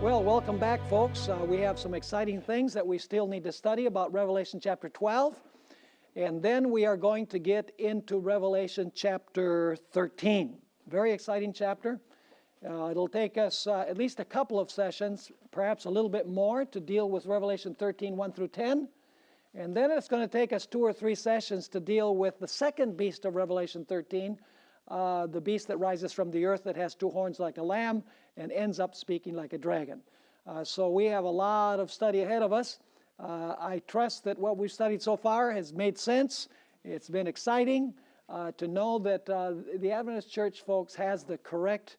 Well, welcome back, folks. We have some exciting things that we still need to study about Revelation chapter 12. And then we are going to get into Revelation chapter 13. Very exciting chapter. It'll take us at least a couple of sessions, perhaps a little bit more, to deal with Revelation 13, 1 through 10. And then it's going to take us 2 or 3 sessions to deal with the second beast of Revelation 13, the beast that rises from the earth that has 2 horns like a lamb and ends up speaking like a dragon. So we have a lot of study ahead of us. I trust that what we've studied so far has made sense. It's been exciting to know that the Adventist Church, folks, has the correct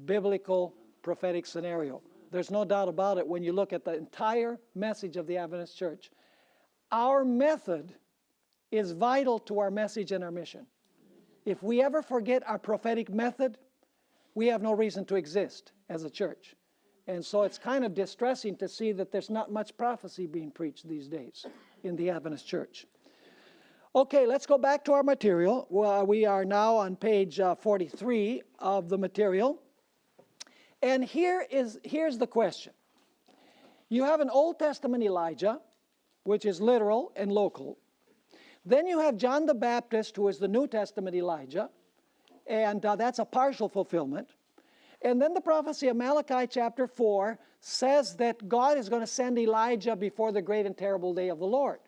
biblical prophetic scenario. There's no doubt about it when you look at the entire message of the Adventist Church. Our method is vital to our message and our mission. If we ever forget our prophetic method, we have no reason to exist as a church. And so it's kind of distressing to see that there's not much prophecy being preached these days in the Adventist Church. Okay, let's go back to our material. We are now on page 43 of the material. And here's the question. You have an Old Testament Elijah, which is literal and local. Then you have John the Baptist, who is the New Testament Elijah, and that's a partial fulfillment. And then the prophecy of Malachi chapter 4 says that God is going to send Elijah before the great and terrible day of the Lord.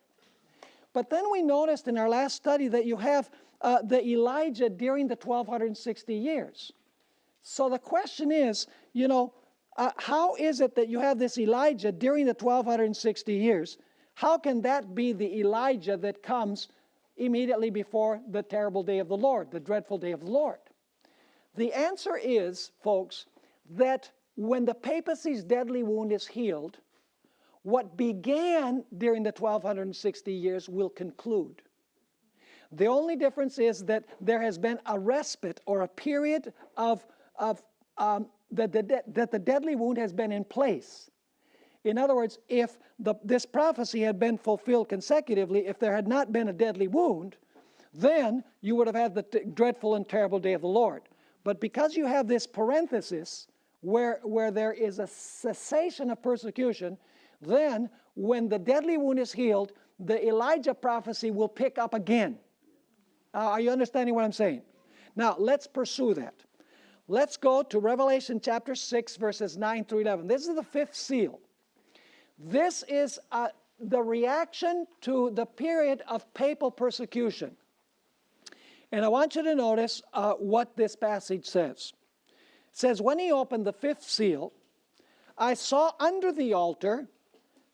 But then we noticed in our last study that you have the Elijah during the 1260 years. So the question is, how is it that you have this Elijah during the 1260 years? How can that be the Elijah that comes immediately before the terrible day of the Lord, the dreadful day of the Lord? The answer is, folks, that when the papacy's deadly wound is healed, what began during the 1260 years will conclude. The only difference is that there has been a respite or a period that the deadly wound has been in place. In other words, if this prophecy had been fulfilled consecutively, if there had not been a deadly wound, then you would have had the dreadful and terrible day of the Lord. But because you have this parenthesis where there is a cessation of persecution, then when the deadly wound is healed, the Elijah prophecy will pick up again. Are you understanding what I'm saying? Now, let's pursue that. Let's go to Revelation chapter 6, verses 9 through 11. This is the 5th seal. This is the reaction to the period of papal persecution. And I want you to notice what this passage says. It says, when he opened the 5th seal, I saw under the altar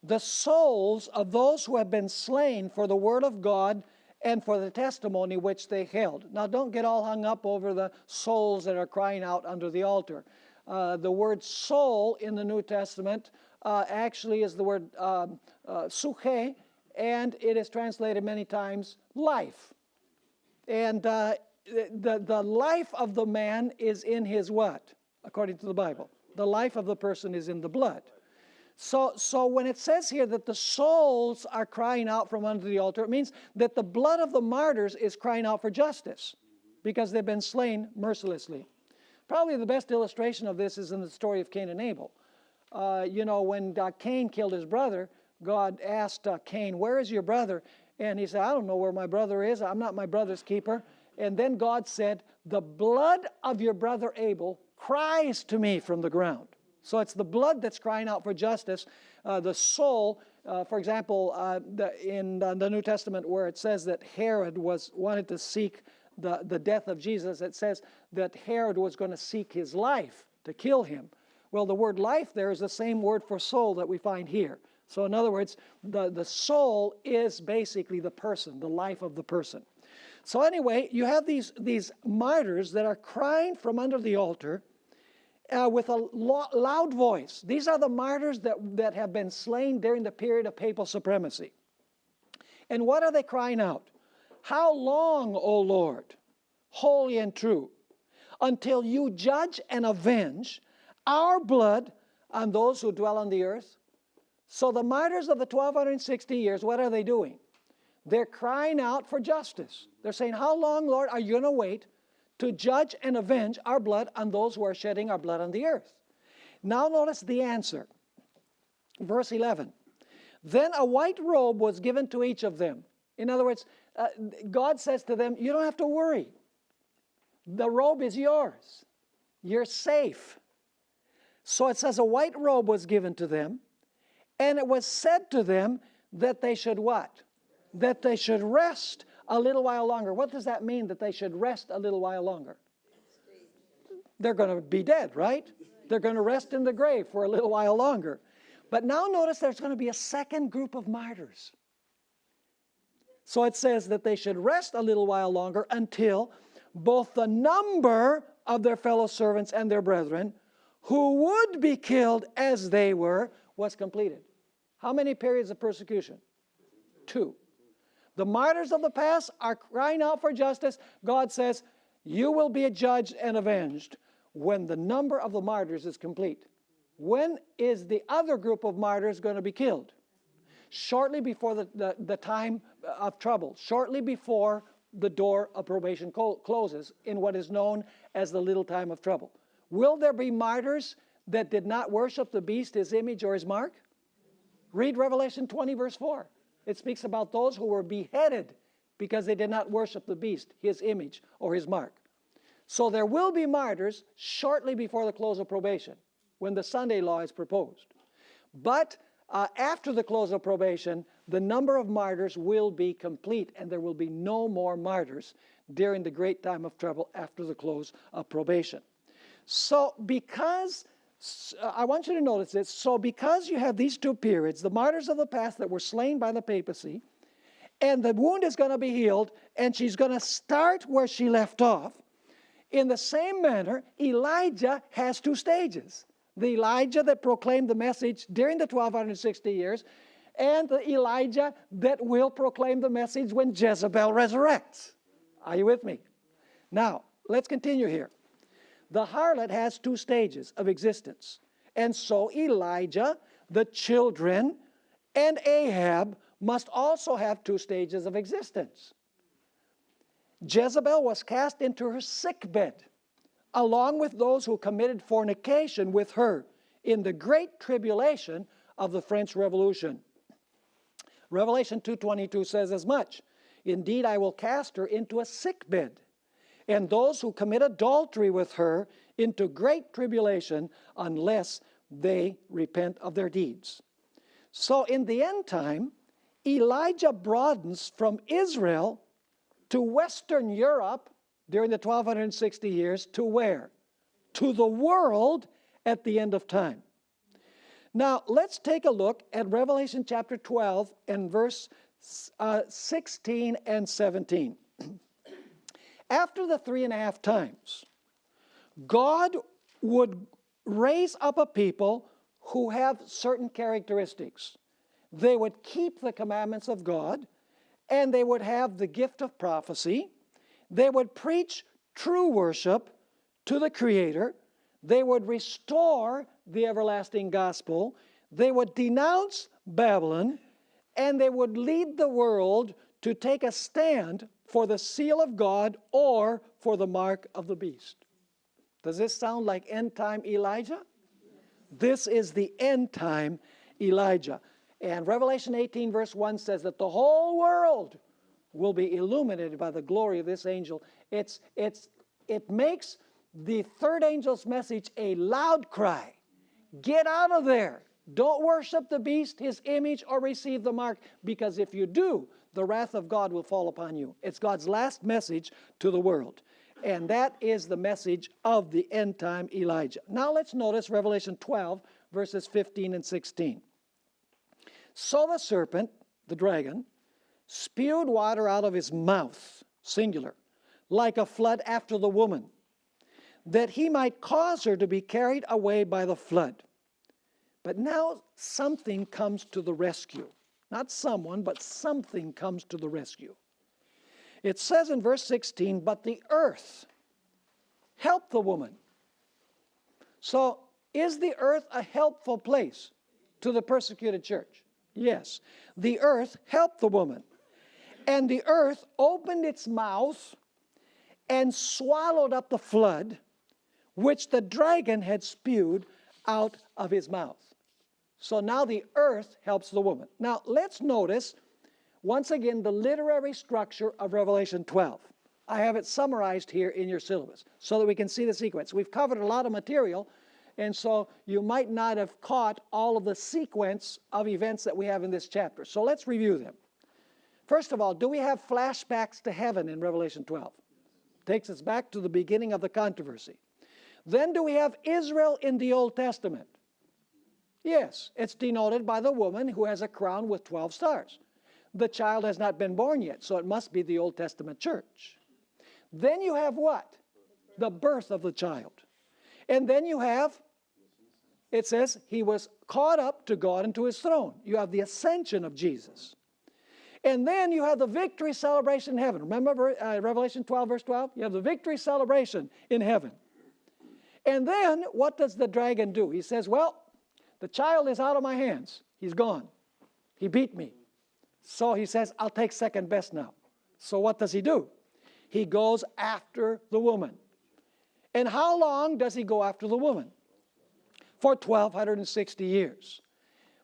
the souls of those who have been slain for the word of God and for the testimony which they held. Now, don't get all hung up over the souls that are crying out under the altar. The word soul in the New Testament actually is the word suche, and it is translated many times life. And the life of the man is in his what? According to the Bible. The life of the person is in the blood. So when it says here that the souls are crying out from under the altar, it means that the blood of the martyrs is crying out for justice because they've been slain mercilessly. Probably the best illustration of this is in the story of Cain and Abel. When Cain killed his brother, God asked Cain, where is your brother? And he said, I don't know where my brother is. I'm not my brother's keeper. And then God said, the blood of your brother Abel cries to me from the ground. So it's the blood that's crying out for justice. The soul, for example, in the New Testament where it says that Herod wanted to seek the death of Jesus, it says that Herod was going to seek his life to kill him. Well, the word life there is the same word for soul that we find here. So in other words, the soul is basically the person, the life of the person. So anyway, you have these martyrs that are crying from under the altar with a loud voice. These are the martyrs that have been slain during the period of papal supremacy. And what are they crying out? How long, O Lord, holy and true, until you judge and avenge our blood on those who dwell on the earth? So the martyrs of the 1260 years, what are they doing? They're crying out for justice. They're saying, how long, Lord, are you going to wait to judge and avenge our blood on those who are shedding our blood on the earth? Now notice the answer. Verse 11. Then a white robe was given to each of them. In other words, God says to them, you don't have to worry. The robe is yours. You're safe. So it says a white robe was given to them, and it was said to them that they should what? That they should rest a little while longer. What does that mean, that they should rest a little while longer? They're going to be dead, right? They're going to rest in the grave for a little while longer. But now notice there's going to be a second group of martyrs. So it says that they should rest a little while longer until both the number of their fellow servants and their brethren who would be killed as they were was completed. How many periods of persecution? 2. The martyrs of the past are crying out for justice. God says, you will be judged and avenged when the number of the martyrs is complete. When is the other group of martyrs going to be killed? Shortly before the time of trouble, shortly before the door of probation closes in what is known as the little time of trouble. Will there be martyrs that did not worship the beast, his image, or his mark? Read Revelation 20, verse 4. It speaks about those who were beheaded because they did not worship the beast, his image, or his mark. So there will be martyrs shortly before the close of probation, when the Sunday law is proposed. But after the close of probation, the number of martyrs will be complete, and there will be no more martyrs during the great time of trouble after the close of probation. So because, I want you to notice this, so because you have these 2 periods, the martyrs of the past that were slain by the papacy, and the wound is going to be healed, and she's going to start where she left off, in the same manner, Elijah has 2 stages. The Elijah that proclaimed the message during the 1260 years, and the Elijah that will proclaim the message when Jezebel resurrects. Are you with me? Now, let's continue here. The harlot has 2 stages of existence. And so Elijah, the children, and Ahab must also have 2 stages of existence. Jezebel was cast into her sickbed, along with those who committed fornication with her in the great tribulation of the French Revolution. Revelation 2:22 says as much. Indeed, I will cast her into a sickbed, and those who commit adultery with her into great tribulation, unless they repent of their deeds. So in the end time, Elijah broadens from Israel to Western Europe during the 1260 years, to where? To the world at the end of time. Now, let's take a look at Revelation chapter 12 and verse 16 and 17. After the 3.5 times, God would raise up a people who have certain characteristics. They would keep the commandments of God, and they would have the gift of prophecy. They would preach true worship to the Creator. They would restore the everlasting gospel. They would denounce Babylon, and they would lead the world to take a stand for the seal of God or for the mark of the beast. Does this sound like end-time Elijah? This is the end-time Elijah. And Revelation 18 verse 1 says that the whole world will be illuminated by the glory of this angel. It makes the third angel's message a loud cry. Get out of there. Don't worship the beast, his image, or receive the mark, because if you do, the wrath of God will fall upon you. It's God's last message to the world. And that is the message of the end-time Elijah. Now let's notice Revelation 12, verses 15 and 16. So the serpent, the dragon, spewed water out of his mouth, singular, like a flood after the woman, that he might cause her to be carried away by the flood. But now something comes to the rescue. Not someone, but something comes to the rescue. It says in verse 16, but the earth helped the woman. So is the earth a helpful place to the persecuted church? Yes. The earth helped the woman. And the earth opened its mouth and swallowed up the flood, which the dragon had spewed out of his mouth. So now the earth helps the woman. Now let's notice, once again, the literary structure of Revelation 12. I have it summarized here in your syllabus so that we can see the sequence. We've covered a lot of material, and so you might not have caught all of the sequence of events that we have in this chapter. So let's review them. First of all, do we have flashbacks to heaven in Revelation 12? Takes us back to the beginning of the controversy. Then do we have Israel in the Old Testament? Yes, it's denoted by the woman who has a crown with 12 stars. The child has not been born yet, so it must be the Old Testament church. Then you have what? The birth of the child. And then you have, it says, he was caught up to God and to his throne. You have the ascension of Jesus. And then you have the victory celebration in heaven. Remember Revelation 12, verse 12? You have the victory celebration in heaven. And then what does the dragon do? He says, well, the child is out of my hands. He's gone. He beat me. So he says, I'll take second best now. So what does he do? He goes after the woman. And how long does he go after the woman? For 1,260 years.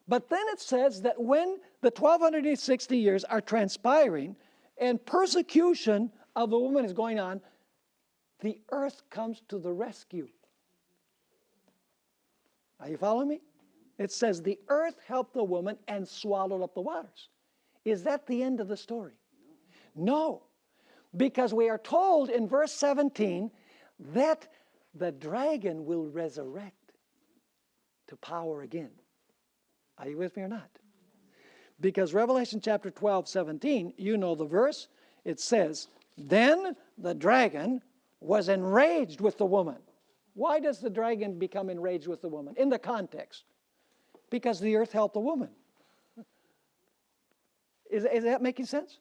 But then it says that when the 1,260 years are transpiring and persecution of the woman is going on, the earth comes to the rescue. Are you following me? It says the earth helped the woman and swallowed up the waters. Is that the end of the story? No. Because we are told in verse 17 that the dragon will resurrect to power again. Are you with me or not? Because Revelation chapter 12, 17, you know the verse. It says, then the dragon was enraged with the woman. Why does the dragon become enraged with the woman? In the context. Because the earth helped the woman. Is that making sense?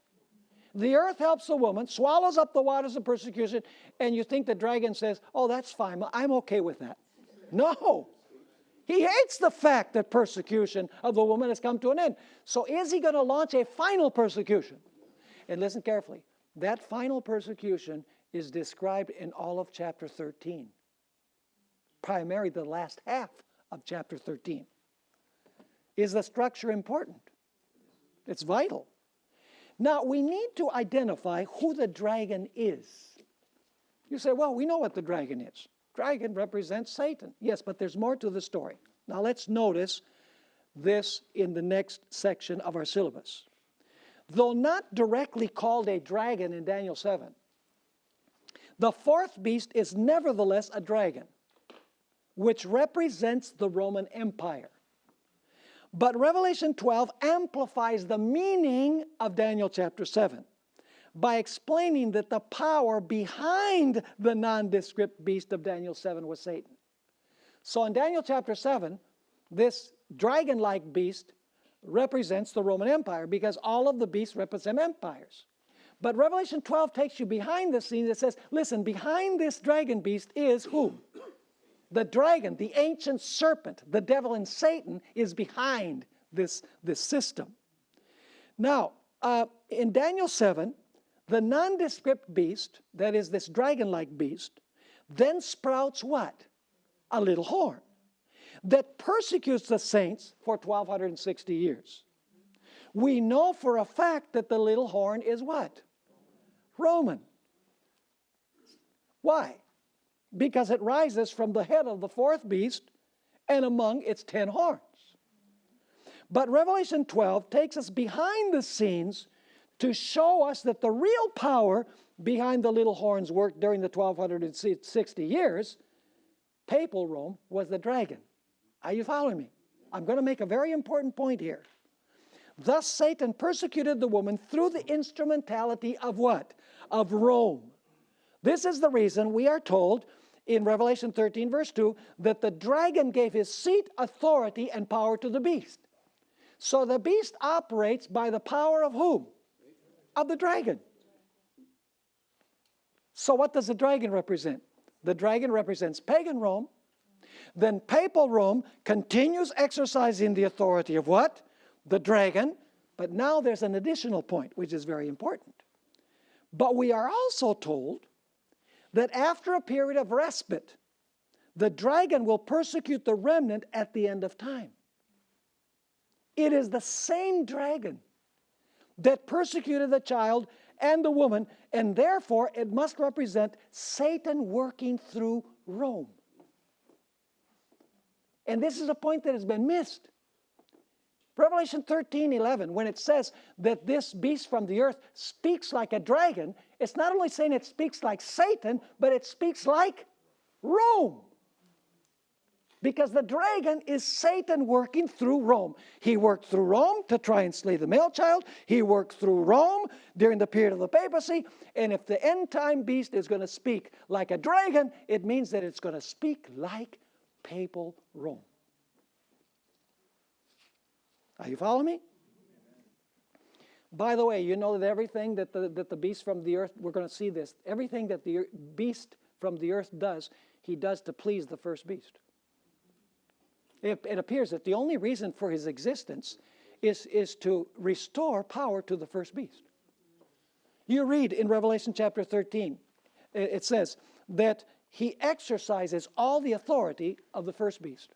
The earth helps the woman, swallows up the waters of persecution, and you think the dragon says, oh, that's fine, I'm okay with that. No. He hates the fact that persecution of the woman has come to an end. So is he going to launch a final persecution? And listen carefully. That final persecution is described in all of chapter 13. Primarily the last half of chapter 13. Is the structure important? It's vital. Now, we need to identify who the dragon is. You say, well, we know what the dragon is. Dragon represents Satan. Yes, but there's more to the story. Now, let's notice this in the next section of our syllabus. Though not directly called a dragon in Daniel 7, the fourth beast is nevertheless a dragon, which represents the Roman Empire. But Revelation 12 amplifies the meaning of Daniel chapter 7 by explaining that the power behind the nondescript beast of Daniel 7 was Satan. So in Daniel chapter 7, this dragon-like beast represents the Roman Empire because all of the beasts represent empires. But Revelation 12 takes you behind the scenes. It says, listen, behind this dragon beast is who? The dragon, the ancient serpent, the devil and Satan is behind this system. Now, in Daniel 7, the nondescript beast, that is this dragon-like beast, then sprouts what? A little horn that persecutes the saints for 1,260 years. We know for a fact that the little horn is what? Roman. Why? Because it rises from the head of the fourth beast and among its 10 horns. But Revelation 12 takes us behind the scenes to show us that the real power behind the little horn's work during the 1,260 years, papal Rome, was the dragon. Are you following me? I'm going to make a very important point here. Thus Satan persecuted the woman through the instrumentality of what? Of Rome. This is the reason we are told in Revelation 13, verse 2, that the dragon gave his seat, authority, and power to the beast. So the beast operates by the power of whom? Of the dragon. So what does the dragon represent? The dragon represents pagan Rome. Then papal Rome continues exercising the authority of what? The dragon. But now there's an additional point, which is very important. But we are also told that after a period of respite, the dragon will persecute the remnant at the end of time. It is the same dragon that persecuted the child and the woman, and therefore it must represent Satan working through Rome. And this is a point that has been missed. Revelation 13:11, when it says that this beast from the earth speaks like a dragon, it's not only saying it speaks like Satan, but it speaks like Rome. Because the dragon is Satan working through Rome. He worked through Rome to try and slay the male child. He worked through Rome during the period of the papacy. And if the end time beast is going to speak like a dragon, it means that it's going to speak like papal Rome. Are you following me? By the way, you know that everything that the beast from the earth, we're going to see this, everything that the beast from the earth does, he does to please the first beast. It appears that the only reason for his existence is to restore power to the first beast. You read in Revelation chapter 13, it says that he exercises all the authority of the first beast.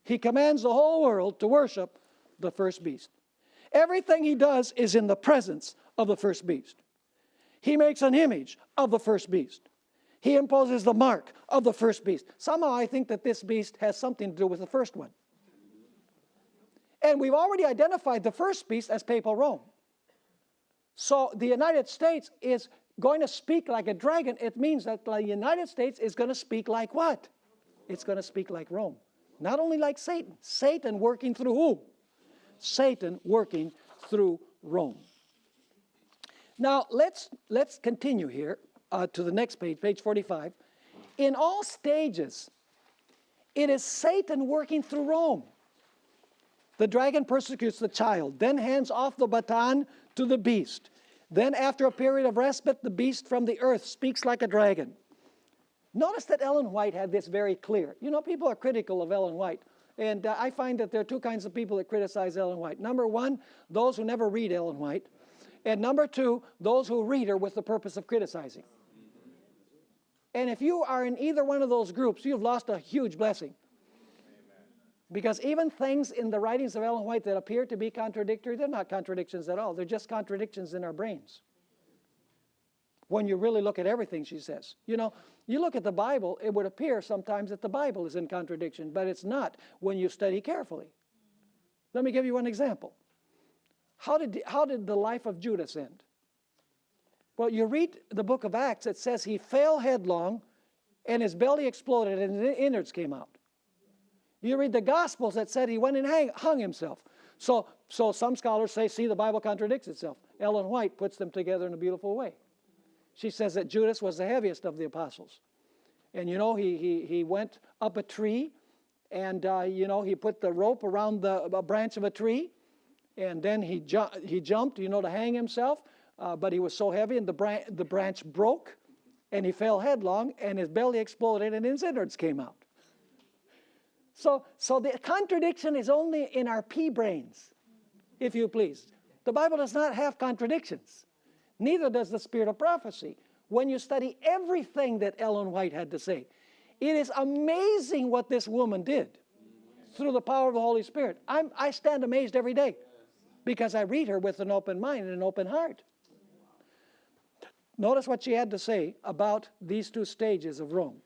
He commands the whole world to worship the first beast. Everything he does is in the presence of the first beast. He makes an image of the first beast. He imposes the mark of the first beast. Somehow I think that this beast has something to do with the first one. And we've already identified the first beast as papal Rome. So the United States is going to speak like a dragon. It means that the United States is going to speak like what? It's going to speak like Rome. Not only like Satan. Satan working through who? Satan working through Rome. Now let's continue here. To the next page, page 45. In all stages, it is Satan working through Rome. The dragon persecutes the child, then hands off the baton to the beast. Then after a period of respite, the beast from the earth speaks like a dragon. Notice that Ellen White had this very clear. You know, people are critical of Ellen White. And I find that there are two kinds of people that criticize Ellen White. Number one, those who never read Ellen White. And number two, those who read her with the purpose of criticizing. And if you are in either one of those groups, you've lost a huge blessing. Amen. Because even things in the writings of Ellen White that appear to be contradictory, they're not contradictions at all. They're just contradictions in our brains. When you really look at everything she says. You know, you look at the Bible, it would appear sometimes that the Bible is in contradiction, but it's not when you study carefully. Let me give you one example. How did the life of Judas end? Well, you read the book of Acts, it says he fell headlong and his belly exploded and the innards came out. You read the Gospels that said he went and hung himself. So some scholars say, see, the Bible contradicts itself. Ellen White puts them together in a beautiful way. She says that Judas was the heaviest of the apostles. And, you know, he went up a tree and, you know, he put the rope around the branch of a tree and then he jumped, you know, to hang himself. But he was so heavy and the branch broke and he fell headlong and his belly exploded and his innards came out. So the contradiction is only in our pea brains, if you please. The Bible does not have contradictions. Neither does the spirit of prophecy. When you study everything that Ellen White had to say, it is amazing what this woman did through the power of the Holy Spirit. I stand amazed every day because I read her with an open mind and an open heart. Notice what she had to say about these two stages of Rome.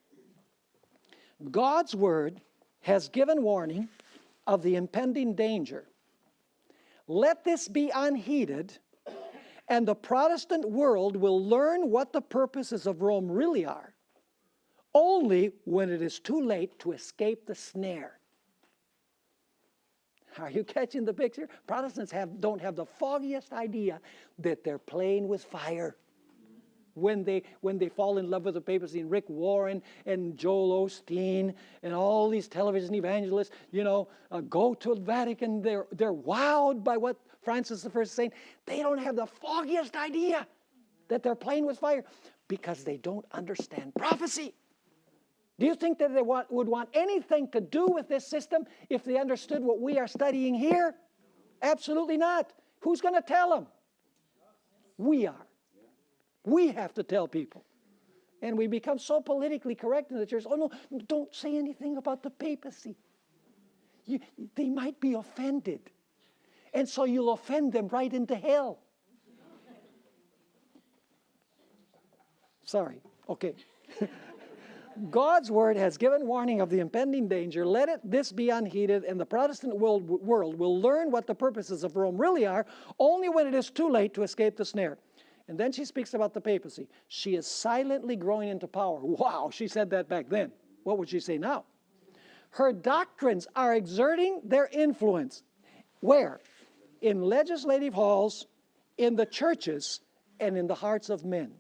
God's word has given warning of the impending danger. Let this be unheeded, and the Protestant world will learn what the purposes of Rome really are, only when it is too late to escape the snare. Are you catching the picture? Protestants don't have the foggiest idea that they're playing with fire. When they fall in love with the papacy, and Rick Warren and Joel Osteen and all these television evangelists, you know, go to the Vatican, they're wowed by what Francis I is saying. They don't have the foggiest idea that they're playing with fire because they don't understand prophecy. Do you think that they would want anything to do with this system if they understood what we are studying here? Absolutely not. Who's going to tell them? We are. We have to tell people. And we become so politically correct in the church. Oh, no, don't say anything about the papacy. They might be offended. And so you'll offend them right into hell. Sorry. Okay. God's word has given warning of the impending danger. Let this be unheeded, and the Protestant world will learn what the purposes of Rome really are only when it is too late to escape the snare. And then she speaks about the papacy. She is silently growing into power. Wow, she said that back then. What would she say now? Her doctrines are exerting their influence. Where? In legislative halls, in the churches, and in the hearts of men.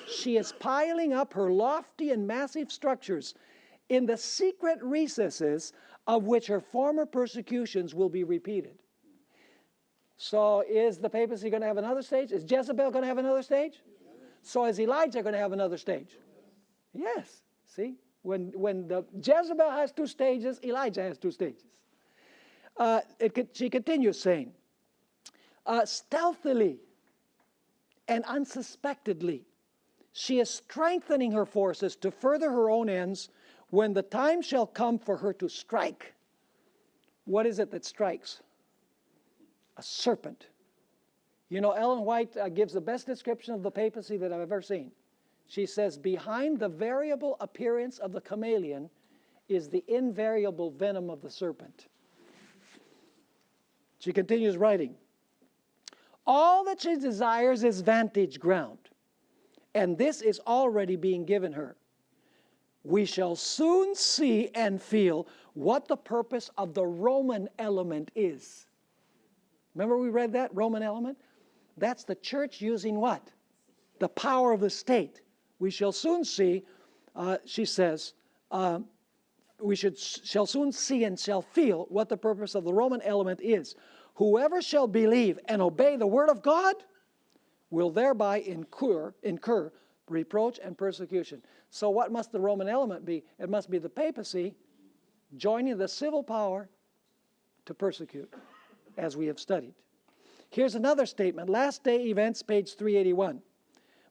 She is piling up her lofty and massive structures in the secret recesses of which her former persecutions will be repeated. So is the papacy going to have another stage? Is Jezebel going to have another stage? So is Elijah going to have another stage? Yes. See? When the Jezebel has two stages, Elijah has two stages. She continues saying, stealthily and unsuspectedly, she is strengthening her forces to further her own ends when the time shall come for her to strike. What is it that strikes? A serpent. You know, Ellen White gives the best description of the papacy that I've ever seen. She says, behind the variable appearance of the chameleon is the invariable venom of the serpent. She continues writing, all that she desires is vantage ground, and this is already being given her. We shall soon see and feel what the purpose of the Roman element is. Remember we read that, Roman element? That's the church using what? The power of the state. We shall soon see, she says, we shall soon see and shall feel what the purpose of the Roman element is. Whoever shall believe and obey the word of God will thereby incur reproach and persecution. So what must the Roman element be? It must be the papacy joining the civil power to persecute, as we have studied. Here's another statement. Last day events, page 381.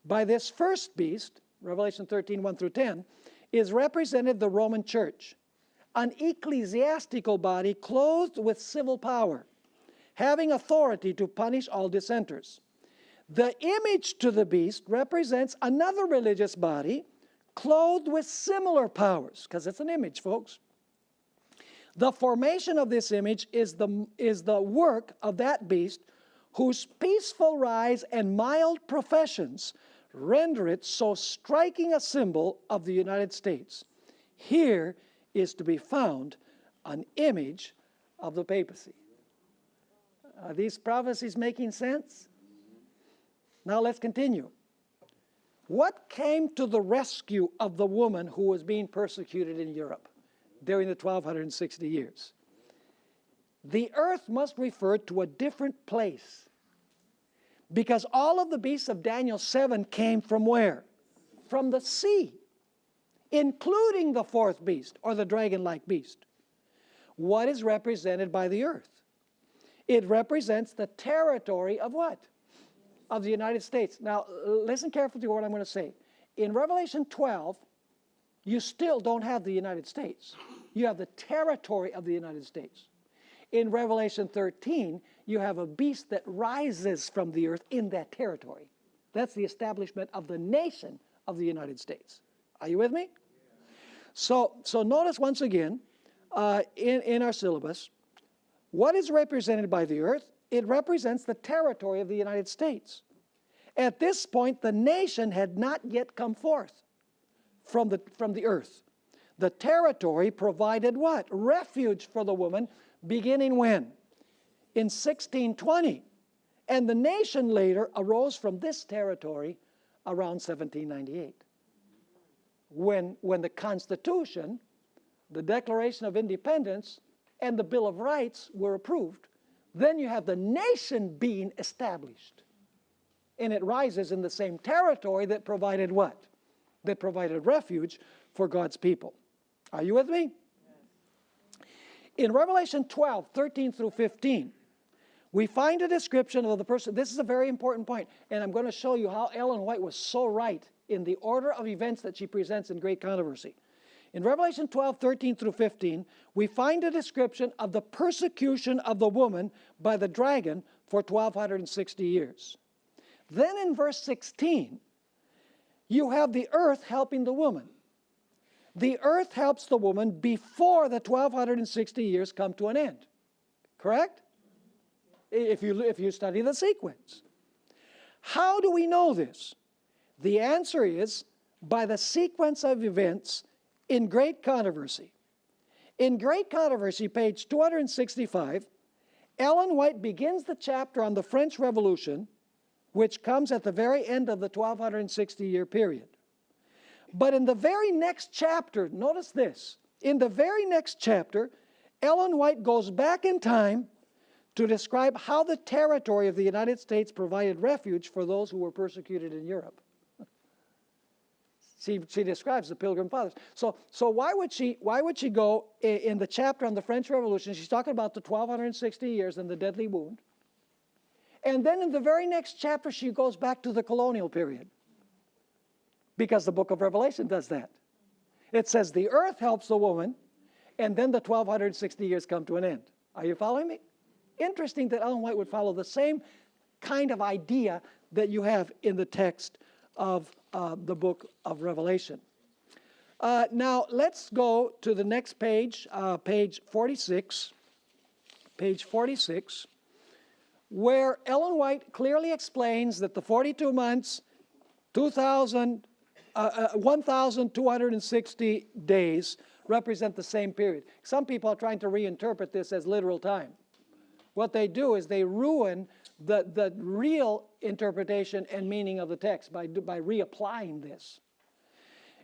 By this first beast, Revelation 13, 1 through 10, is represented the Roman Church, an ecclesiastical body clothed with civil power, having authority to punish all dissenters. The image to the beast represents another religious body clothed with similar powers, because it's an image, folks. The formation of this image is the work of that beast, whose peaceful rise and mild professions render it so striking a symbol of the United States. Here is to be found an image of the papacy. Are these prophecies making sense? Now let's continue. What came to the rescue of the woman who was being persecuted in Europe during the 1260 years? The earth must refer to a different place, because all of the beasts of Daniel 7 came from where? From the sea, including the fourth beast, or the dragon-like beast. What is represented by the earth? It represents the territory of what? Of the United States. Now, listen carefully to what I'm going to say. In Revelation 12, you still don't have the United States. You have the territory of the United States. In Revelation 13, you have a beast that rises from the earth in that territory. That's the establishment of the nation of the United States. Are you with me? So notice once again, in our syllabus, what is represented by the earth? It represents the territory of the United States. At this point, the nation had not yet come forth from the earth. The territory provided what? Refuge for the woman, beginning when? In 1620. And the nation later arose from this territory around 1798. When the Constitution, the Declaration of Independence, and the Bill of Rights were approved, then you have the nation being established. And it rises in the same territory that provided what? That provided refuge for God's people. Are you with me? In Revelation 12, 13 through 15, we find a description of the person. This is a very important point, and I'm going to show you how Ellen White was so right in the order of events that she presents in Great Controversy. In Revelation 12, 13 through 15, we find a description of the persecution of the woman by the dragon for 1,260 years. Then in verse 16, you have the earth helping the woman. The earth helps the woman before the 1,260 years come to an end. Correct? If you study the sequence. How do we know this? The answer is by the sequence of events in Great Controversy. In Great Controversy, page 265, Ellen White begins the chapter on the French Revolution, which comes at the very end of the 1,260-year period. But in the very next chapter, notice this, in the very next chapter, Ellen White goes back in time to describe how the territory of the United States provided refuge for those who were persecuted in Europe. She describes the Pilgrim Fathers. So why would she go in the chapter on the French Revolution? She's talking about the 1,260 years and the deadly wound. And then in the very next chapter, she goes back to the colonial period. Because the book of Revelation does that. It says the earth helps the woman, and then the 1,260 years come to an end. Are you following me? Interesting that Ellen White would follow the same kind of idea that you have in the text of the book of Revelation. Now, let's go to the next page, page 46. Page 46, where Ellen White clearly explains that the 42 months, 1,260 days represent the same period. Some people are trying to reinterpret this as literal time. What they do is they ruin the real interpretation and meaning of the text by reapplying this.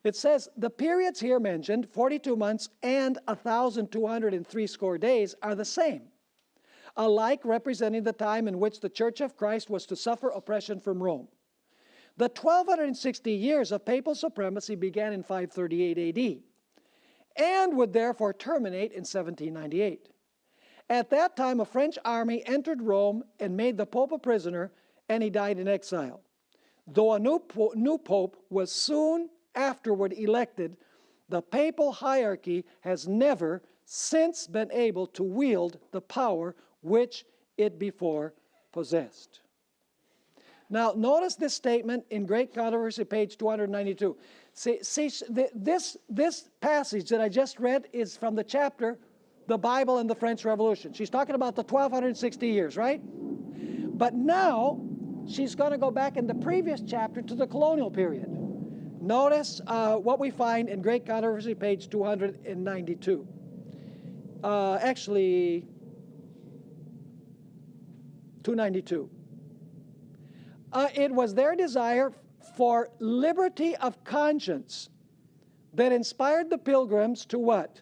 It says, the periods here mentioned, 42 months and 1,260 days, are the same, alike representing the time in which the Church of Christ was to suffer oppression from Rome. The 1,260 years of papal supremacy began in 538 AD and would therefore terminate in 1798. At that time, a French army entered Rome and made the Pope a prisoner, and he died in exile. Though a new Pope was soon afterward elected, the papal hierarchy has never since been able to wield the power which it before possessed. Now, notice this statement in Great Controversy, page 292. See, this passage that I just read is from the chapter, The Bible and the French Revolution. She's talking about the 1,260 years, right? But now, she's going to go back in the previous chapter to the colonial period. Notice what we find in Great Controversy, page 292. Actually, 292. It was their desire for liberty of conscience that inspired the pilgrims to what?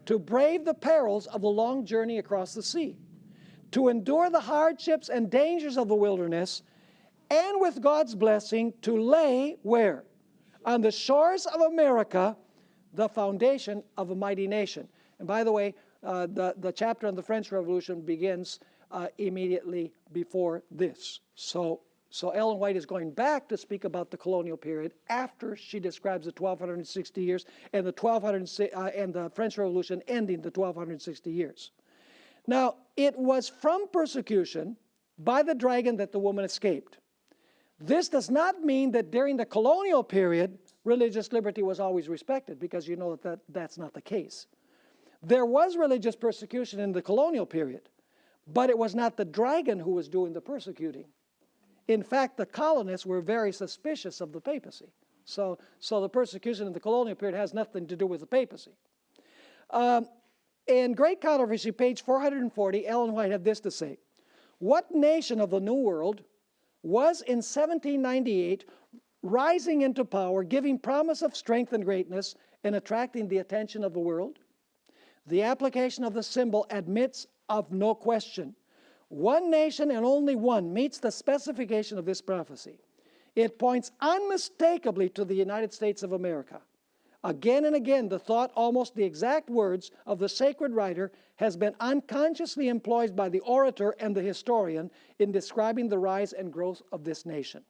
To brave the perils of the long journey across the sea, to endure the hardships and dangers of the wilderness, and with God's blessing to lay where? On the shores of America, the foundation of a mighty nation. And by the way, the chapter on the French Revolution begins immediately before this. So Ellen White is going back to speak about the colonial period after she describes the 1,260 years and the French Revolution ending the 1,260 years. Now, it was from persecution by the dragon that the woman escaped. This does not mean that during the colonial period, religious liberty was always respected, because you know that's not the case. There was religious persecution in the colonial period, but it was not the dragon who was doing the persecuting. In fact, the colonists were very suspicious of the papacy. So the persecution in the colonial period has nothing to do with the papacy. In Great Controversy, page 440, Ellen White had this to say: what nation of the New World was in 1798 rising into power, giving promise of strength and greatness, and attracting the attention of the world? The application of the symbol admits of no question. One nation and only one meets the specification of this prophecy. It points unmistakably to the United States of America, Again and again, the thought, almost the exact words of the sacred writer, has been unconsciously employed by the orator and the historian in describing the rise and growth of this nation.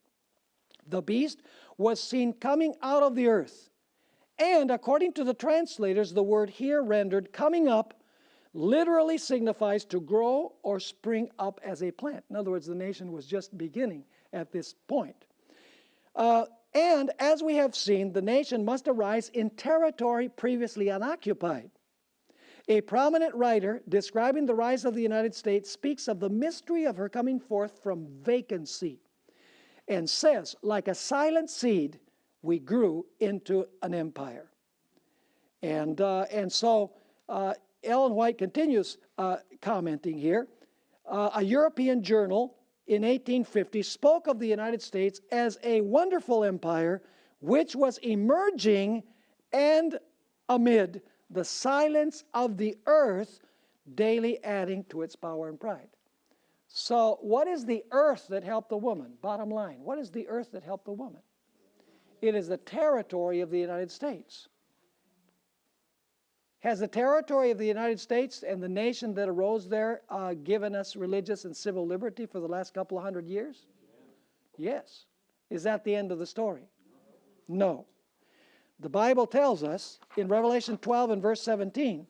The beast was seen coming out of the earth. And according to the translators, the word here rendered coming up literally signifies to grow or spring up as a plant. In other words, the nation was just beginning at this point. And as we have seen, the nation must arise in territory previously unoccupied. A prominent writer describing the rise of the United States speaks of the mystery of her coming forth from vacancy and says, like a silent seed, we grew into an empire. And so Ellen White continues commenting here. A European journal in 1850 spoke of the United States as a wonderful empire which was emerging and amid the silence of the earth, daily adding to its power and pride. So what is the earth that helped the woman? Bottom line, what is the earth that helped the woman? It is the territory of the United States. Has the territory of the United States and the nation that arose there given us religious and civil liberty for the last couple of hundred years? Yes. Is that the end of the story? No. The Bible tells us in Revelation 12 and verse 17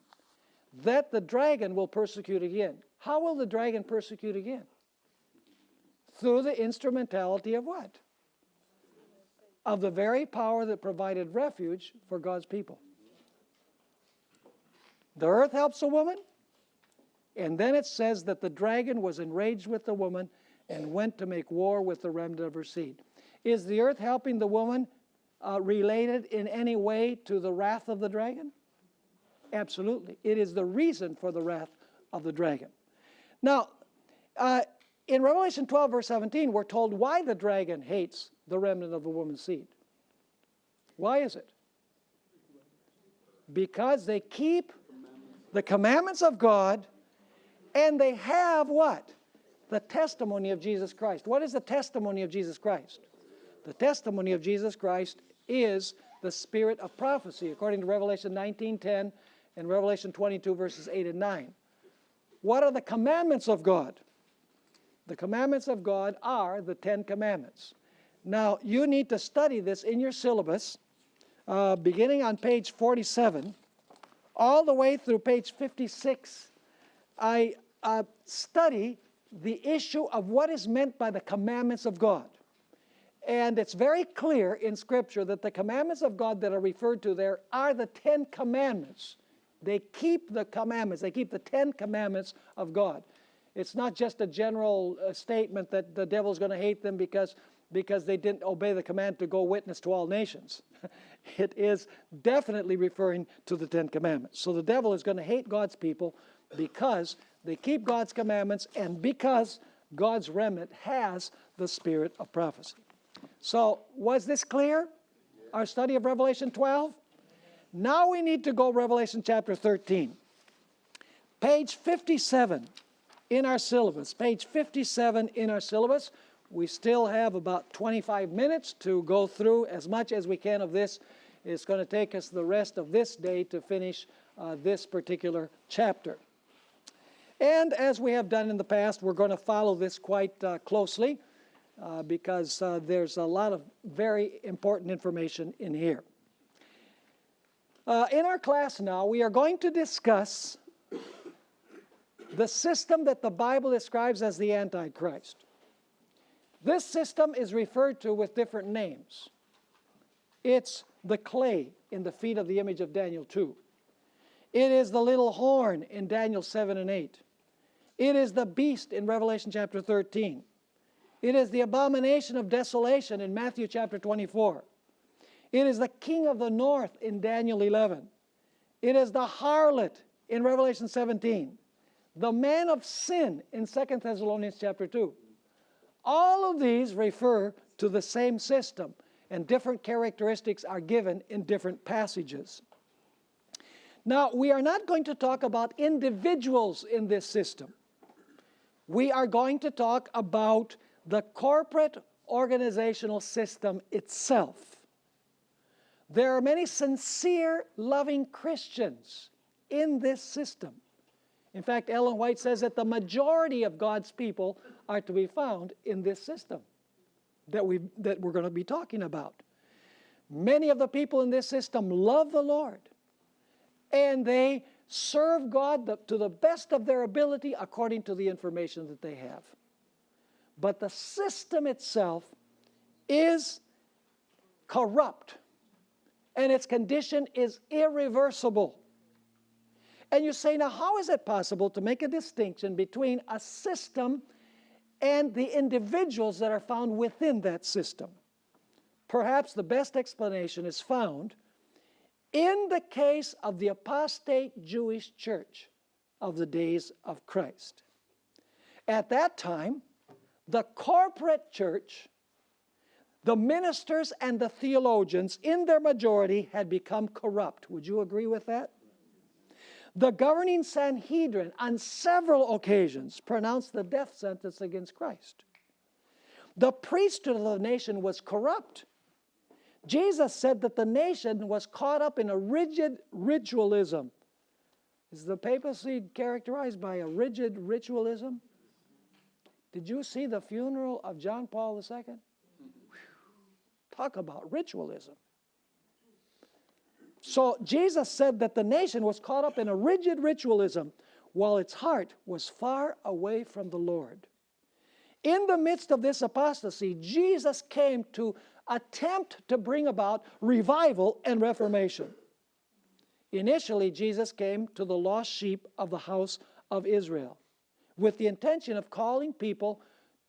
that the dragon will persecute again. How will the dragon persecute again? Through the instrumentality of what? Of the very power that provided refuge for God's people. The earth helps a woman, and then it says that the dragon was enraged with the woman and went to make war with the remnant of her seed. Is the earth helping the woman related in any way to the wrath of the dragon? Absolutely. It is the reason for the wrath of the dragon. Now, in Revelation 12, verse 17, we're told why the dragon hates the remnant of the woman's seed. Why is it? Because they keep the commandments of God, and they have what? The testimony of Jesus Christ. What is the testimony of Jesus Christ? The testimony of Jesus Christ is the spirit of prophecy, according to Revelation 19:10 and Revelation 22, verses 8 and 9. What are the commandments of God? The commandments of God are the 10 commandments. Now, you need to study this in your syllabus, beginning on page 47, all the way through page 56. I study the issue of what is meant by the commandments of God. And it's very clear in Scripture that the commandments of God that are referred to there are the 10 commandments. They keep the commandments. They keep the 10 commandments of God. It's not just a general statement that the devil's going to hate them because they didn't obey the command to go witness to all nations. It is definitely referring to the 10 commandments. So the devil is going to hate God's people because they keep God's commandments and because God's remnant has the spirit of prophecy. So was this clear? Our study of Revelation 12? Now we need to go Revelation chapter 13. Page 57 in our syllabus. Page 57 in our syllabus. We still have about 25 minutes to go through as much as we can of this. It's going to take us the rest of this day to finish this particular chapter. And as we have done in the past, we're going to follow this quite closely because there's a lot of very important information in here. In our class now, we are going to discuss the system that the Bible describes as the Antichrist. This system is referred to with different names. It's the clay in the feet of the image of Daniel 2. It is the little horn in Daniel 7 and 8. It is the beast in Revelation chapter 13. It is the abomination of desolation in Matthew chapter 24. It is the king of the north in Daniel 11. It is the harlot in Revelation 17. The man of sin in 2 Thessalonians chapter 2. All of these refer to the same system, and different characteristics are given in different passages. Now, we are not going to talk about individuals in this system. We are going to talk about the corporate organizational system itself. There are many sincere, loving Christians in this system. In fact, Ellen White says that the majority of God's people are to be found in this system that we're going to be talking about. Many of the people in this system love the Lord, and they serve God to the best of their ability according to the information that they have. But the system itself is corrupt, and its condition is irreversible. And you say, now how is it possible to make a distinction between a system and the individuals that are found within that system? Perhaps the best explanation is found in the case of the apostate Jewish church of the days of Christ. At that time, the corporate church, the ministers and the theologians in their majority had become corrupt. Would you agree with that? The governing Sanhedrin on several occasions pronounced the death sentence against Christ. The priesthood of the nation was corrupt. Jesus said that the nation was caught up in a rigid ritualism. Is the papacy characterized by a rigid ritualism? Did you see the funeral of John Paul II? Talk about ritualism. So Jesus said that the nation was caught up in a rigid ritualism while its heart was far away from the Lord. In the midst of this apostasy, Jesus came to attempt to bring about revival and reformation. Initially, Jesus came to the lost sheep of the house of Israel with the intention of calling people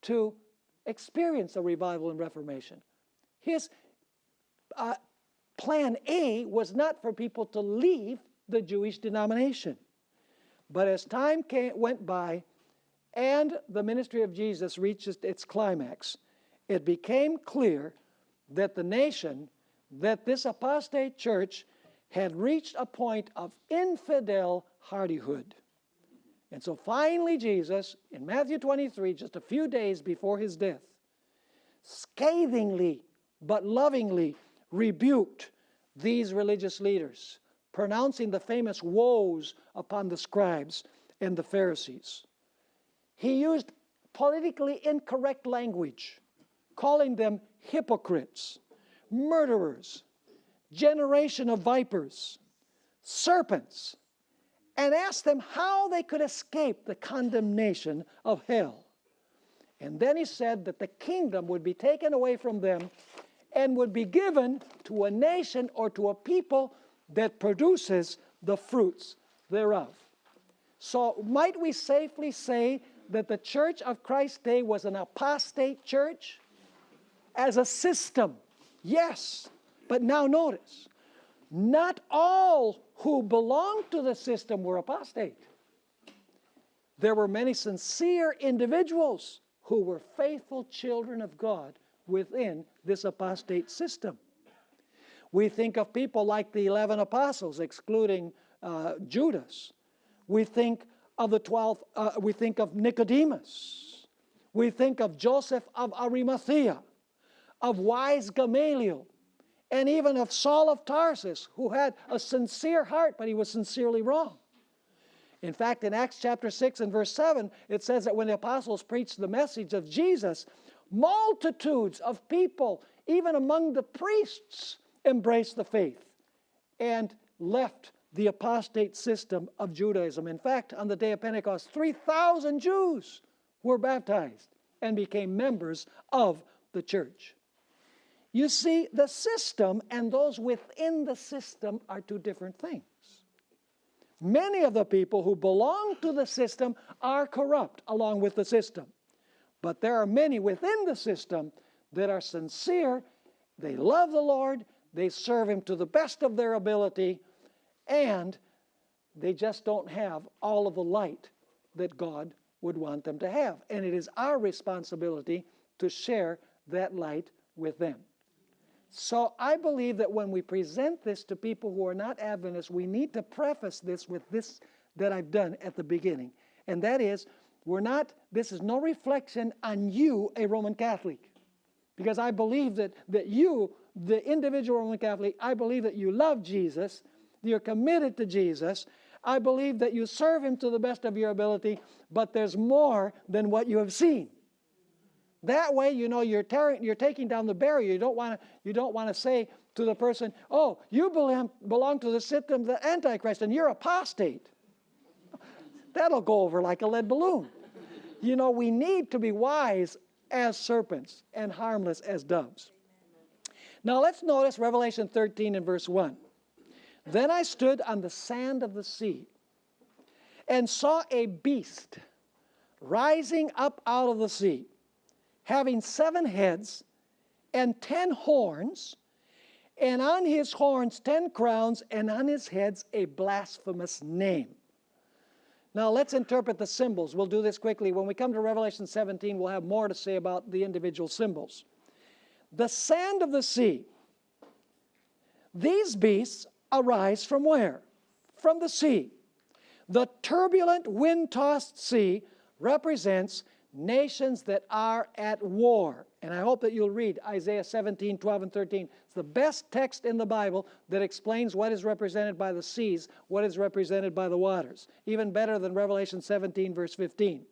to experience a revival and reformation. His plan A was not for people to leave the Jewish denomination. But as time went by and the ministry of Jesus reached its climax, it became clear that the nation, that this apostate church had reached a point of infidel hardihood. And so finally Jesus, in Matthew 23, just a few days before his death, scathingly but lovingly rebuked these religious leaders, pronouncing the famous woes upon the scribes and the Pharisees. He used politically incorrect language, calling them hypocrites, murderers, generation of vipers, serpents, and asked them how they could escape the condemnation of hell. And then he said that the kingdom would be taken away from them and would be given to a nation or to a people that produces the fruits thereof. So might we safely say that the church of Christ's day was an apostate church? As a system, yes. But now notice, not all who belonged to the system were apostate. There were many sincere individuals who were faithful children of God within this apostate system. We think of people like the 11 apostles, excluding Judas. We think of the 12, we think of Nicodemus. We think of Joseph of Arimathea, of wise Gamaliel, and even of Saul of Tarsus, who had a sincere heart, but he was sincerely wrong. In fact, in Acts chapter 6 and verse 7, it says that when the apostles preached the message of Jesus, multitudes of people, even among the priests, embraced the faith and left the apostate system of Judaism. In fact, on the day of Pentecost, 3,000 Jews were baptized and became members of the church. You see, the system and those within the system are two different things. Many of the people who belong to the system are corrupt along with the system. But there are many within the system that are sincere. They love the Lord. They serve Him to the best of their ability. And they just don't have all of the light that God would want them to have. And it is our responsibility to share that light with them. So I believe that when we present this to people who are not Adventists, we need to preface this with this that I've done at the beginning. And that is, this is no reflection on you, a Roman Catholic. because I believe that you, the individual Roman Catholic, I believe that you love Jesus, you're committed to Jesus. I believe that you serve him to the best of your ability, but there's more than what you have seen. That way, you know, you're taking down the barrier. You don't want to say to the person, oh, you belong to the system of the Antichrist and you're apostate. That'll go over like a lead balloon. You know, we need to be wise as serpents and harmless as doves. Now let's notice Revelation 13 and verse 1. Then I stood on the sand of the sea and saw a beast rising up out of the sea, having 7 heads and 10 horns, and on his horns 10 crowns, and on his heads a blasphemous name. Now let's interpret the symbols. We'll do this quickly. When we come to Revelation 17, we'll have more to say about the individual symbols. The sand of the sea. These beasts arise from where? From the sea. The turbulent, wind-tossed sea represents nations that are at war. And I hope that you'll read Isaiah 17, 12, and 13. It's the best text in the Bible that explains what is represented by the seas, what is represented by the waters. Even better than Revelation 17, verse 15.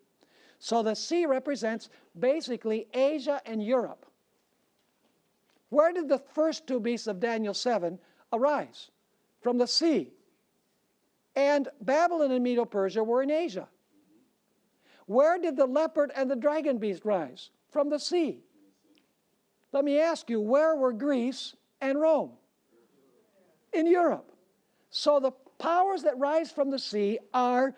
So the sea represents basically Asia and Europe. Where did the first 2 beasts of Daniel 7 arise? From the sea. And Babylon and Medo-Persia were in Asia. Where did the leopard and the dragon beast rise? From the sea. Let me ask you, where were Greece and Rome? In Europe. So the powers that rise from the sea are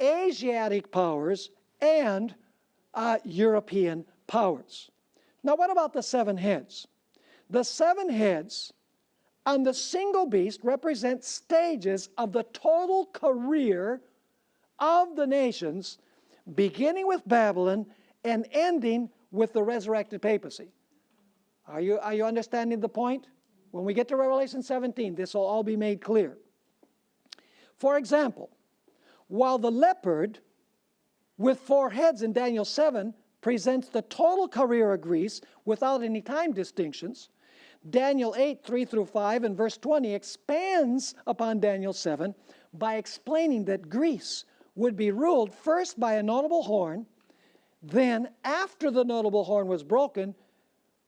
Asiatic powers and European powers. Now what about the 7 heads? The 7 heads on the single beast represent stages of the total career of the nations, beginning with Babylon and ending with the resurrected papacy. Are you understanding the point? When we get to Revelation 17, this will all be made clear. For example, while the leopard with 4 heads in Daniel 7 presents the total career of Greece without any time distinctions, Daniel 8, 3 through 5 and verse 20 expands upon Daniel 7 by explaining that Greece would be ruled first by a notable horn, then after the notable horn was broken,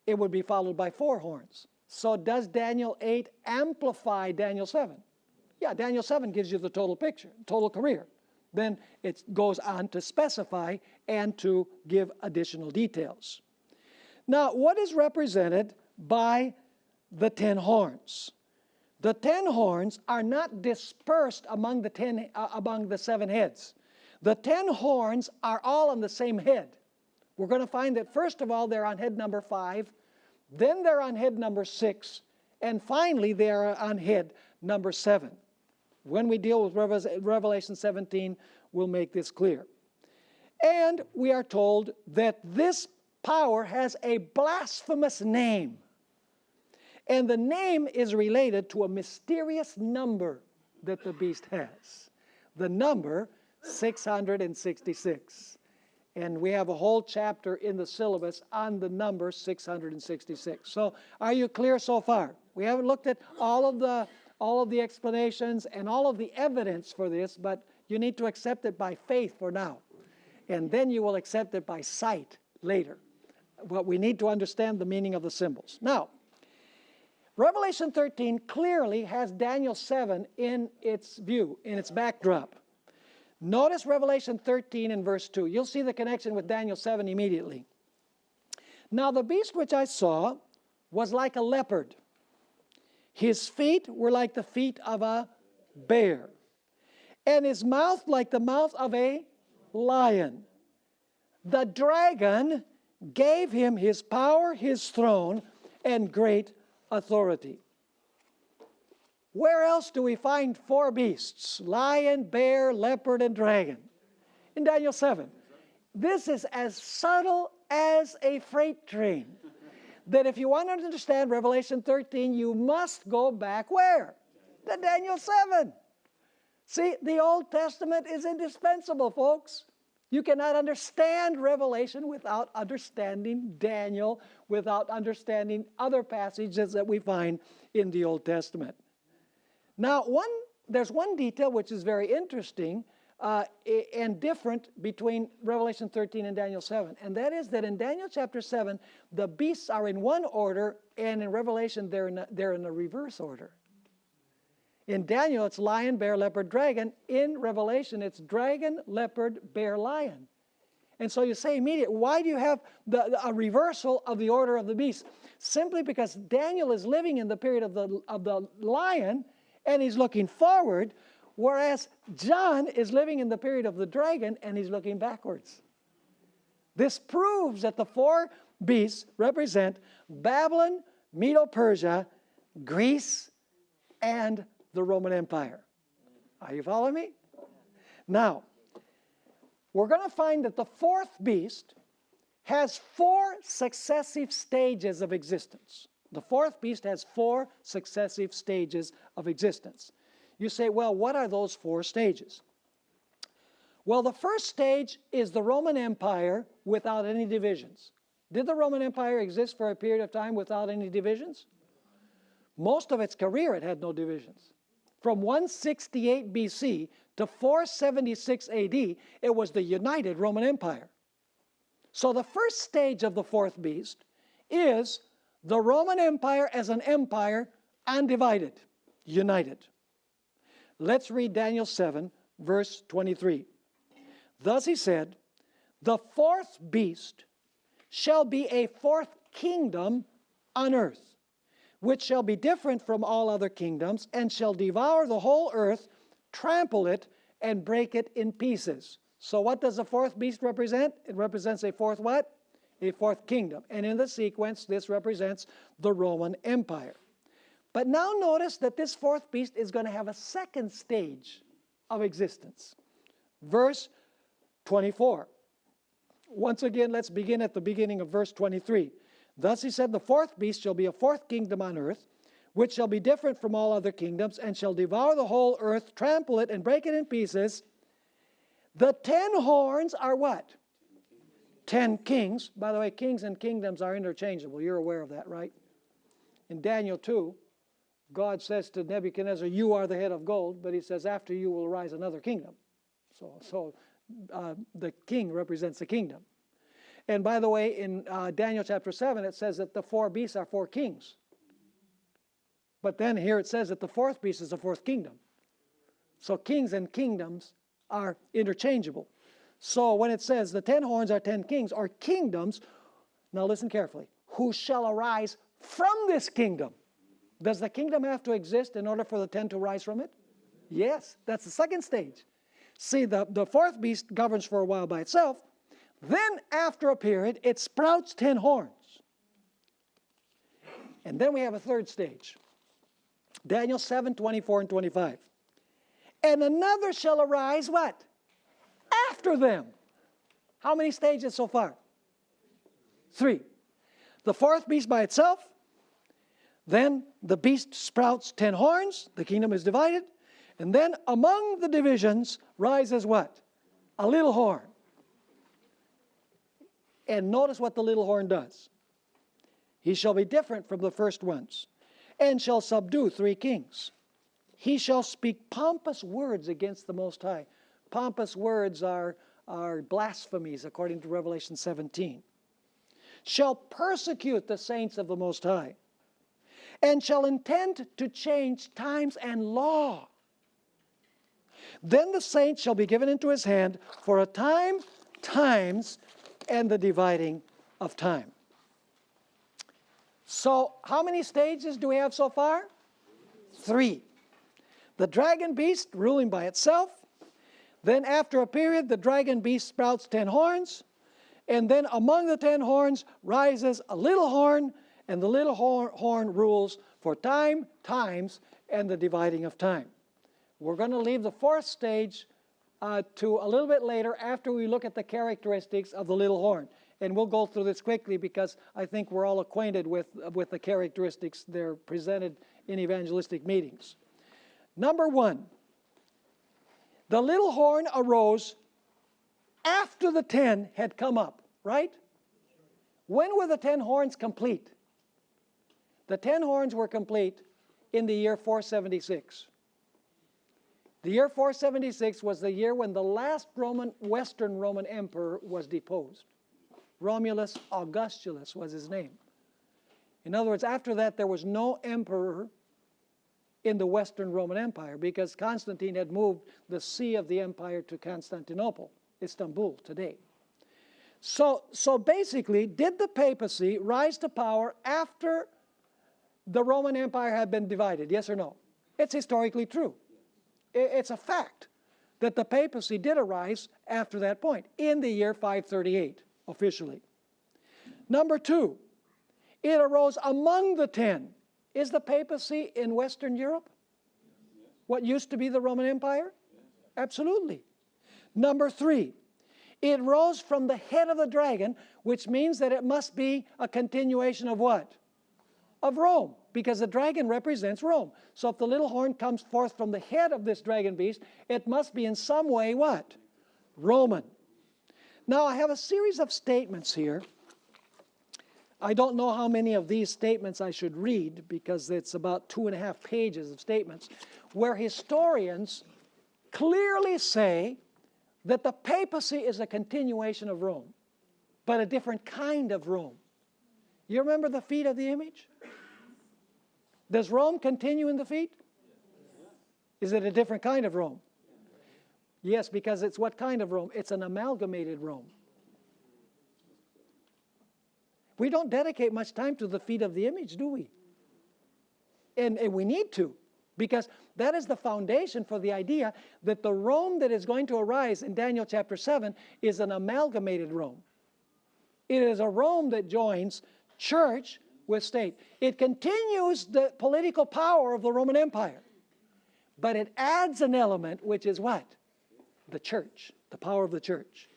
it would be followed by 4 horns. So does Daniel 8 amplify Daniel 7? Yeah, Daniel 7 gives you the total picture, total career. Then it goes on to specify and to give additional details. Now, what is represented by the 10 horns? The 10 horns are not dispersed among the 7 heads. The 10 horns are all on the same head. We're going to find that first of all they're on head number 5, then they're on head number 6, and finally they are on head number 7. When we deal with Revelation 17, we'll make this clear. And we are told that this power has a blasphemous name. And the name is related to a mysterious number that the beast has. The number 666. And we have a whole chapter in the syllabus on the number 666. So are you clear so far? We haven't looked at all of the explanations and all of the evidence for this, but you need to accept it by faith for now. And then you will accept it by sight later. But we need to understand the meaning of the symbols. Now, Revelation 13 clearly has Daniel 7 in its view, in its backdrop. Notice Revelation 13 and verse 2. You'll see the connection with Daniel 7 immediately. Now the beast which I saw was like a leopard. His feet were like the feet of a bear, and his mouth like the mouth of a lion. The dragon gave him his power, his throne, and great authority. Where else do we find 4 beasts? Lion, bear, leopard, and dragon. In Daniel 7. This is as subtle as a freight train. That if you want to understand Revelation 13, you must go back where? To Daniel 7. See, the Old Testament is indispensable, folks. You cannot understand Revelation without understanding Daniel, without understanding other passages that we find in the Old Testament. Now, there's one detail which is very interesting and different between Revelation 13 and Daniel 7. And that is that in Daniel chapter 7, the beasts are in one order, and in Revelation they're in a reverse order. In Daniel, it's lion, bear, leopard, dragon. In Revelation, it's dragon, leopard, bear, lion. And so you say immediately, why do you have a reversal of the order of the beast? Simply because Daniel is living in the period of the lion, and he's looking forward, whereas John is living in the period of the dragon, and he's looking backwards. This proves that the four beasts represent Babylon, Medo-Persia, Greece, and the Roman Empire. Are you following me? Now, we're going to find that the fourth beast has 4 successive stages of existence. The fourth beast has 4 successive stages of existence. You say, well, what are those 4 stages? Well, the first stage is the Roman Empire without any divisions. Did the Roman Empire exist for a period of time without any divisions? Most of its career, it had no divisions. From 168 BC to 476 AD, it was the united Roman Empire. So the first stage of the fourth beast is the Roman Empire as an empire, undivided, united. Let's read Daniel 7, verse 23. Thus he said, the fourth beast shall be a fourth kingdom on earth, which shall be different from all other kingdoms, and shall devour the whole earth, trample it, and break it in pieces. So what does the fourth beast represent? It represents a fourth what? A fourth kingdom. And in the sequence, this represents the Roman Empire. But now notice that this fourth beast is going to have a second stage of existence. Verse 24. Once again, let's begin at the beginning of verse 23. Thus he said, the fourth beast shall be a fourth kingdom on earth, which shall be different from all other kingdoms, and shall devour the whole earth, trample it, and break it in pieces. The 10 horns are what? 10 kings. By the way, kings and kingdoms are interchangeable. You're aware of that, right? In Daniel 2, God says to Nebuchadnezzar, you are the head of gold, but he says, after you will rise another kingdom. So the king represents the kingdom. And by the way, in Daniel chapter 7, it says that the 4 beasts are 4 kings. But then here it says that the fourth beast is the fourth kingdom. So kings and kingdoms are interchangeable. So when it says the 10 horns are 10 kings or kingdoms, now listen carefully, who shall arise from this kingdom? Does the kingdom have to exist in order for the 10 to rise from it? Yes, that's the second stage. See, the fourth beast governs for a while by itself. Then, after a period, it sprouts 10 horns. And then we have a third stage. Daniel 7, 24 and 25. And another shall arise, what? After them. How many stages so far? 3. The fourth beast by itself. Then the beast sprouts 10 horns. The kingdom is divided. And then among the divisions rises what? A little horn. And notice what the little horn does. He shall be different from the first ones, and shall subdue 3 kings. He shall speak pompous words against the Most High. Pompous words are blasphemies, according to Revelation 17. Shall persecute the saints of the Most High, and shall intend to change times and law. Then the saints shall be given into his hand for a time, times, and the dividing of time. So how many stages do we have so far? 3. The dragon beast ruling by itself. Then after a period, the dragon beast sprouts 10 horns. And then among the 10 horns rises a little horn, and the little horn rules for time, times, and the dividing of time. We're going to leave the fourth stage to a little bit later after we look at the characteristics of the little horn. And we'll go through this quickly because I think we're all acquainted with the characteristics. They're presented in evangelistic meetings. Number 1, the little horn arose after the 10 had come up, right? When were the 10 horns complete? The 10 horns were complete in the year 476. The year 476 was the year when the last Western Roman emperor was deposed. Romulus Augustulus was his name. In other words, after that, there was no emperor in the Western Roman Empire because Constantine had moved the seat of the empire to Constantinople, Istanbul today. So basically, did the papacy rise to power after the Roman Empire had been divided? Yes or no? It's historically true. It's a fact that the papacy did arise after that point, in the year 538, officially. Number two, it arose among the 10. Is the papacy in Western Europe? What used to be the Roman Empire? Absolutely. Number three, it rose from the head of the dragon, which means that it must be a continuation of what? Of Rome, because the dragon represents Rome. So if the little horn comes forth from the head of this dragon beast, it must be in some way what? Roman. Now I have a series of statements here. I don't know how many of these statements I should read because it's about 2.5 pages of statements where historians clearly say that the papacy is a continuation of Rome, but a different kind of Rome. You remember the feet of the image? Does Rome continue in the feet? Is it a different kind of Rome? Yes, because it's what kind of Rome? It's an amalgamated Rome. We don't dedicate much time to the feet of the image, do we? And we need to, because that is the foundation for the idea that the Rome that is going to arise in Daniel chapter 7 is an amalgamated Rome. It is a Rome that joins church with state. It continues the political power of the Roman Empire, but it adds an element, which is what? The church, the power of the church.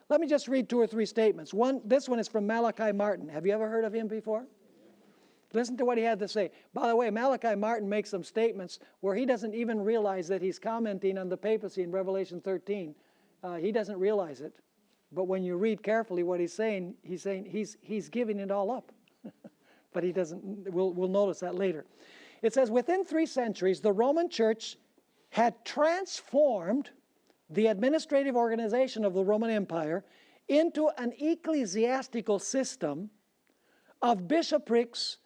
Let me just read 2 or 3 statements. This one is from Malachi Martin. Have you ever heard of him before? Listen to what he had to say. By the way, Malachi Martin makes some statements where he doesn't even realize that he's commenting on the papacy in Revelation 13. He doesn't realize it. But when you read carefully what he's saying he's giving it all up. But he doesn't, we'll notice that later. It says, within 3 centuries, the Roman Church had transformed the administrative organization of the Roman Empire into an ecclesiastical system of bishoprics,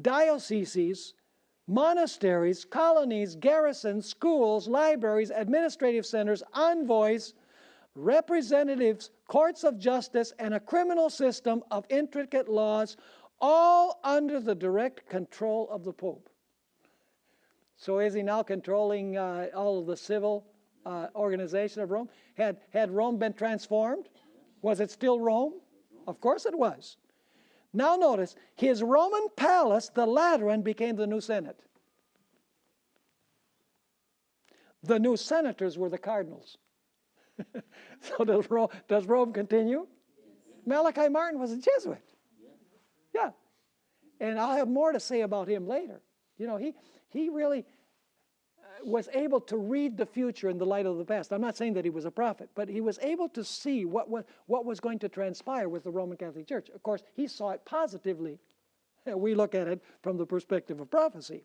dioceses, monasteries, colonies, garrisons, schools, libraries, administrative centers, envoys, representatives, courts of justice, and a criminal system of intricate laws, all under the direct control of the Pope. So is he now controlling all of the civil organization of Rome? Had Rome been transformed? Was it still Rome? Of course it was. Now notice, his Roman palace, the Lateran, became the new Senate. The new senators were the cardinals. So does Rome continue? Malachi Martin was a Jesuit. Yeah. And I'll have more to say about him later. You know, he really was able to read the future in the light of the past. I'm not saying that he was a prophet, but he was able to see what was going to transpire with the Roman Catholic Church. Of course, he saw it positively. We look at it from the perspective of prophecy.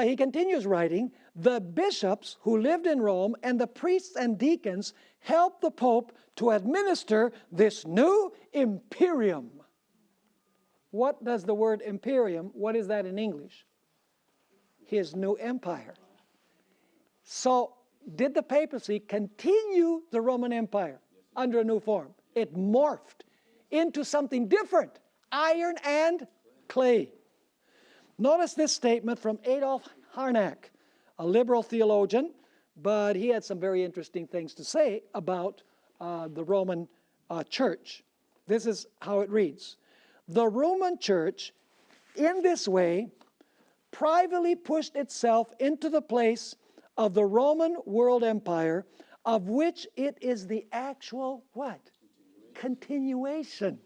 He continues writing, the bishops who lived in Rome and the priests and deacons helped the Pope to administer this new imperium. What does the word imperium, what is that in English? His new empire. So did the papacy continue the Roman Empire under a new form? It morphed into something different, iron and clay. Notice this statement from Adolf Harnack, a liberal theologian, but he had some very interesting things to say about the Roman church. This is how it reads. The Roman church, in this way, privately pushed itself into the place of the Roman world empire, of which it is the actual what? Continuation.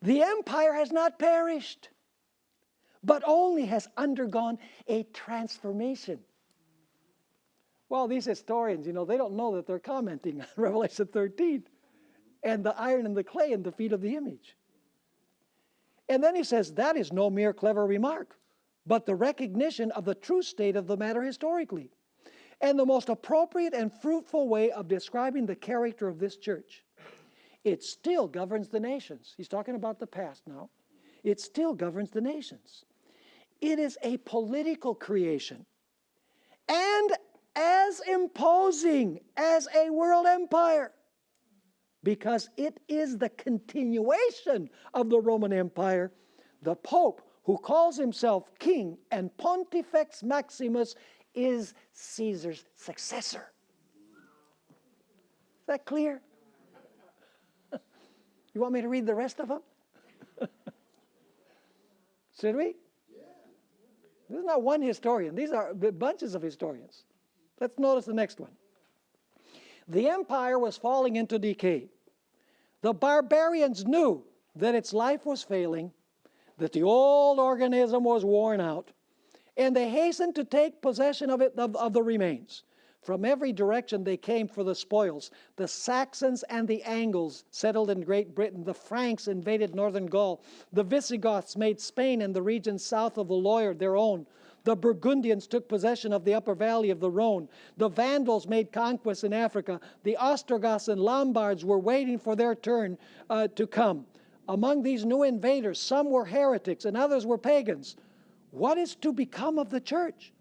The empire has not perished, but only has undergone a transformation. Well, these historians, you know, they don't know that they're commenting on Revelation 13 and the iron and the clay and the feet of the image. And then he says, that is no mere clever remark, but the recognition of the true state of the matter historically, and the most appropriate and fruitful way of describing the character of this church. It still governs the nations. He's talking about the past now. It still governs the nations. It is a political creation, and as imposing as a world empire, because it is the continuation of the Roman Empire. The Pope, who calls himself King and Pontifex Maximus, is Caesar's successor. Is that clear? You want me to read the rest of them? Should we? This is not one historian. These are bunches of historians. Let's notice the next one. The empire was falling into decay. The barbarians knew that its life was failing, that the old organism was worn out, and they hastened to take possession of it, of the remains. From every direction they came for the spoils. The Saxons and the Angles settled in Great Britain. The Franks invaded northern Gaul. The Visigoths made Spain and the regions south of the Loire their own. The Burgundians took possession of the upper valley of the Rhone. The Vandals made conquests in Africa. The Ostrogoths and Lombards were waiting for their turn to come. Among these new invaders, some were heretics and others were pagans. What is to become of the church?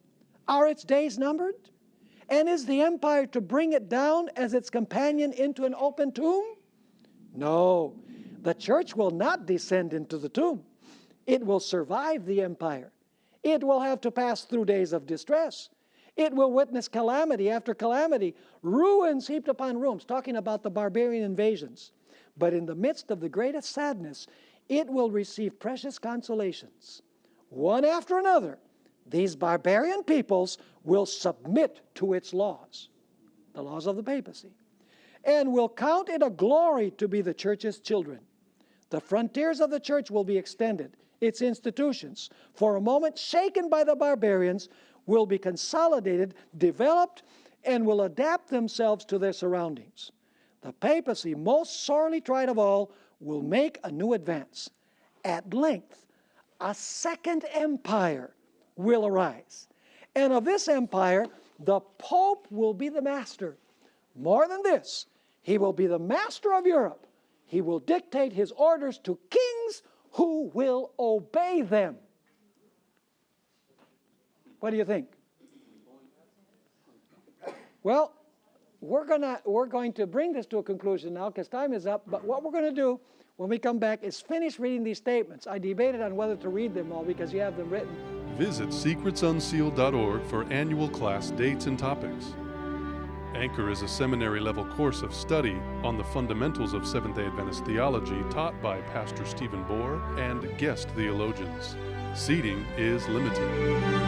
Are its days numbered? And is the empire to bring it down as its companion into an open tomb? No, the church will not descend into the tomb. It will survive the empire. It will have to pass through days of distress. It will witness calamity after calamity, ruins heaped upon ruins, talking about the barbarian invasions. But in the midst of the greatest sadness, it will receive precious consolations. One after another, these barbarian peoples will submit to its laws, the laws of the papacy, and will count it a glory to be the church's children. The frontiers of the church will be extended. Its institutions, for a moment shaken by the barbarians, will be consolidated, developed, and will adapt themselves to their surroundings. The papacy, most sorely tried of all, will make a new advance. At length, a second empire will arise. And of this empire, the Pope will be the master. More than this, he will be the master of Europe. He will dictate his orders to kings who will obey them. What do you think? Well, we're going to bring this to a conclusion now because time is up. But what we're going to do when we come back is finish reading these statements. I debated on whether to read them all because you have them written. Visit secretsunsealed.org for annual class dates and topics. Anchor is a seminary-level course of study on the fundamentals of Seventh-day Adventist theology taught by Pastor Stephen Bohr and guest theologians. Seating is limited.